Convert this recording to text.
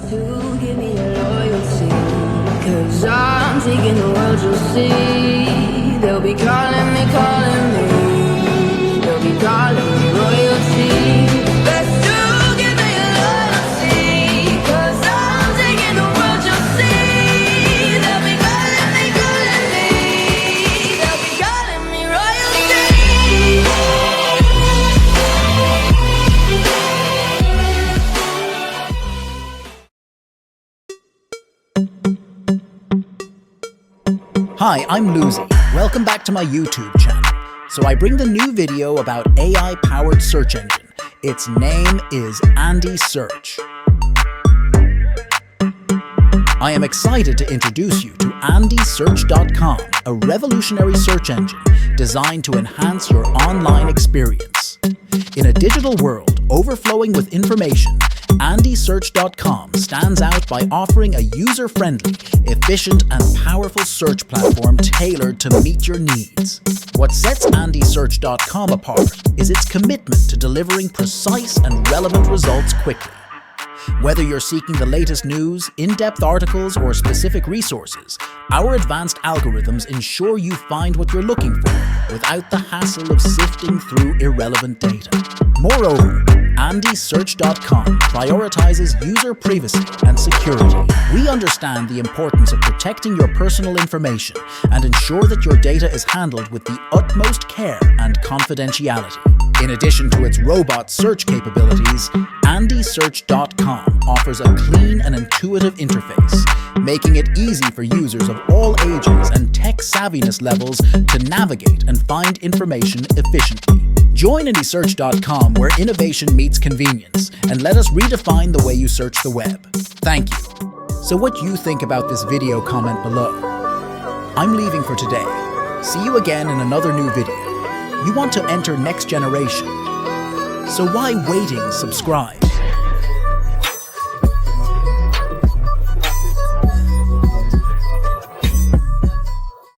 to give me your loyalty, 'cause I'm taking the world, you'll see. They'll be calling me, they'll be calling me royalty. Best to give me your loyalty, 'cause I'm taking the world, you'll see. They'll be calling me, they'll be calling me royalty. Hi, I'm LUZI. Welcome back to my YouTube channel. So I bring the new video about AI-powered search engine. Its name is Andi Search. I am excited to introduce you to AndiSearch.com, a revolutionary search engine designed to enhance your online experience. In a digital world overflowing with information, AndiSearch.com stands out by offering a user-friendly, efficient and powerful search platform tailored to meet your needs. What sets AndiSearch.com apart is its commitment to delivering precise and relevant results quickly. Whether you're seeking the latest news, in-depth articles, or specific resources, our advanced algorithms ensure you find what you're looking for without the hassle of sifting through irrelevant data. Moreover, AndiSearch.com prioritizes user privacy and security. We understand the importance of protecting your personal information and ensure that your data is handled with the utmost care and confidentiality. In addition to its robot search capabilities, AndiSearch.com offers a clean and intuitive interface, making it easy for users of all ages and tech savviness levels to navigate and find information efficiently. Join AndiSearch.com, where innovation meets convenience, and let us redefine the way you search the web. Thank you. So what do you think about this video? Comment below. I'm leaving for today. See you again in another new video. You want to enter next generation. So why waiting? Subscribe.